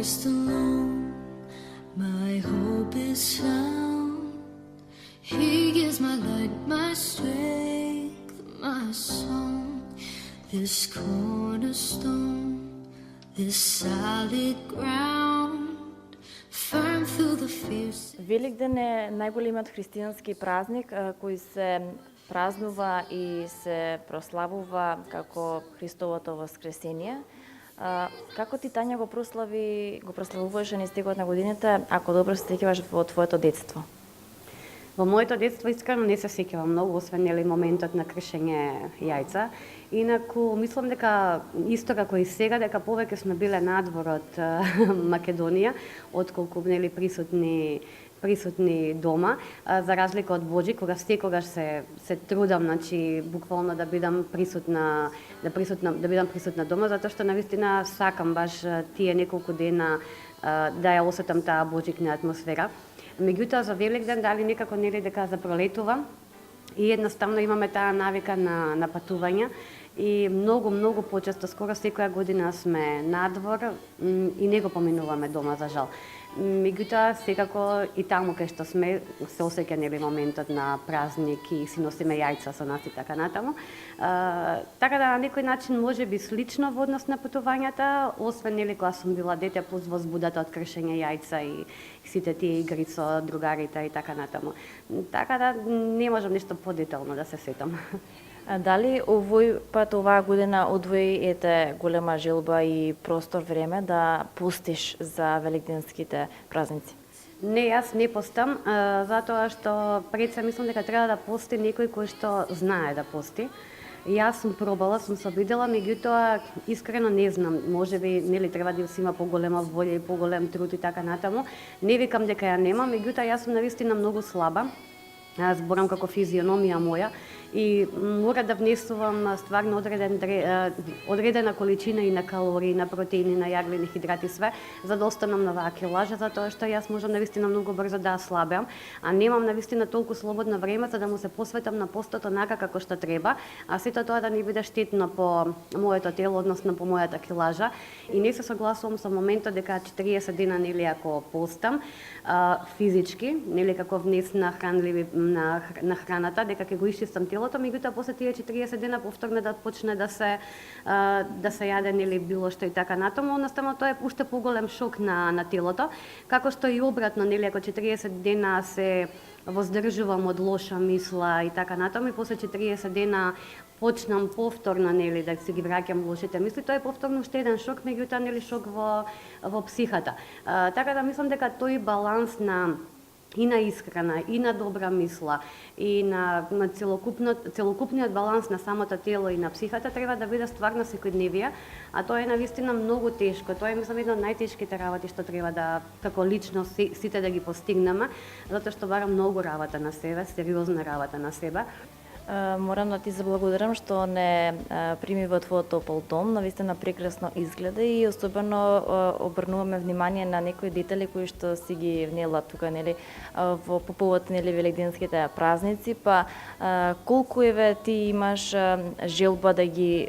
Christ alone, my hope is found. He gives my light, my strength, my song. This cornerstone, this solid ground, firm through the fierce. Великден е најголемиот христијански празник кој се празнува и се прославува како Христовото воскресение. Како ти, Тања, го прославуваше низ текот на годините, ако добро се сеќаваш во твоето детство? Во моето детство искрено не се сеќавам многу, освен моментот на кршење јајца. Инаку мислам дека исто како и сега, дека повеќе сме биле надвор од Македонија, отколку присутни дома, за разлика од Боџи, кога секогаш се трудам, значи буквално да бидам присутна дома, затоа што навистина сакам баш тие неколку дена да ја осетам таа божикна атмосфера. Меѓутоа за Великден дали некако нели дека запролетува и едноставно имаме таа навика на патување и многу почесто, скоро секоја година сме надвор и не го поминуваме дома, за жал. Меѓутоа секако и таму кај што сме се осеќа нели моментот на празник и си носиме јајца со нас и така натаму. Така да на некој начин може би слично во однос на патувањата, освен нели кога сум била дете плюс возбудата од кршење јајца и сите тие игри со другарите и така натаму. Така да не можам нешто подетално да се сетам. Дали овој пат, оваа година, одвоите голема желба и простор време да постиш за великденските празници? Не, јас не постам, затоа што пред се мислам дека треба да пости некој кој што знае да пости. Јас сум пробала, сум се обидела, меѓутоа искрено не знам, можеби нели треба да си има поголема волја и поголем труд и така натаму. Не викам дека ја нема, меѓутоа јас сум навистина многу слаба. Зборам како физиономија моја и мора да внесувам стварно одредена количина и на калории, на протеини, на јаглени, хидрати, све, за да останам на ваа килажа, затоа што јас можам навистина многу брзо да слабеам, а немам навистина толку слободно време за да му се посветам на постот онака како што треба, а сето тоа да не биде штетно по моето тело, односно по мојата килажа. И не се согласувам со моментот дека 40 дена нели ако постам физички, нели како внес на хранливи на храната, дека ќе го исчистам телото, меѓутоа после тие 40 дена повторно да почне да се јаде нели било што и така натаму, одноставно тоа е уште поголем шок на телото, како што и обратно, нели ако 40 дена се воздржувам од лоша мисла и така натаму, и после 40 дена почнам повторно нели да се ги враќам лошите мисли, тоа е повторно уште еден шок, меѓутоа нели шок во психата. Така да мислам дека тој баланс и на исхрана, и на добра мисла, и на целокупниот баланс на самото тело и на психата треба да биде стварно секојдневие, а тоа е навистина многу тешко. Тоа е мислам една од најтешките работи што треба да како лично сите да ги постигнеме, затоа што бара многу работа на себе, сериозна работа на себе. Морам да ти заблагодарам што не прими во твојот топол дом, навистина прекрасно изгледа и особено обрнуваме внимание на некои детали кои што си ги внела тука, нели, во по повод нели великденските празници, па колку еве ти имаш желба да ги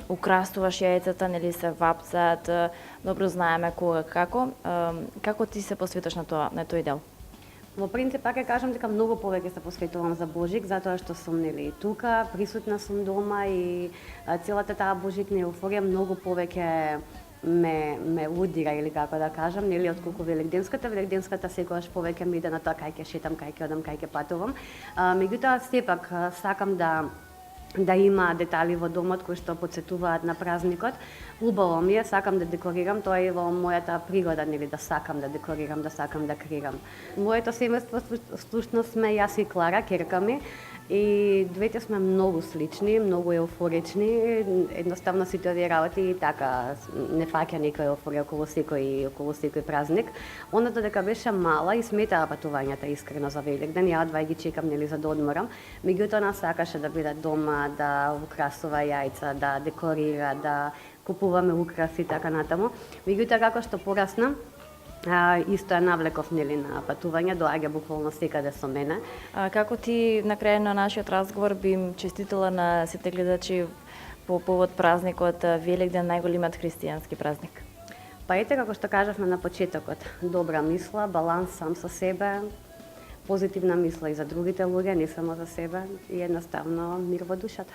украсуваш јајцата, нели се вапцат, добро знаеме кога како ти се посветаш на тој дел? Во принцип, пак ќе кажам дека многу повеќе се посветувам за Божик, затоа што сум нели тука, присутна сум дома и целата таа божикна еуфорија многу повеќе ме удира, или како да кажам, нели отколку Великденската секогаш повеќе ми иде на тоа кај ќе шетам, кај ќе одам, кај ќе патувам. Меѓутоа сепак сакам да има детали во домот кои што потсетуваат на празникот. Убаво ми е, сакам да декорирам, тоа е во мојата пригода, нели, да сакам да декорирам, да сакам да креирам. Моето семејство всушност сме јас и Клара, керка ми, и двете сме многу слични, многу еуфорични, едноставно сите овие работи и така не фаќа некоја еуфорија околу секој празник. Оното дека беше мала и сметаа патувањата искрено за Великден, ја одва ги чекам нели за да одморам, меѓутоа она сакаше да биде дома, да украсува јајца, да декорира, да купуваме украси и така натаму. Меѓутоа како што порасна, исто ја навлеков нели на патување, доаѓа буквално секаде со мене. Како ти на крај на нашиот разговор би им честитила на сите гледачи по повод празникот Великден, најголемиот христијански празник? успеете, како што кажавме на почетокот. Добра мисла, баланс сам со себе, позитивна мисла и за другите луѓе, не само за себе и едноставно мир во душата.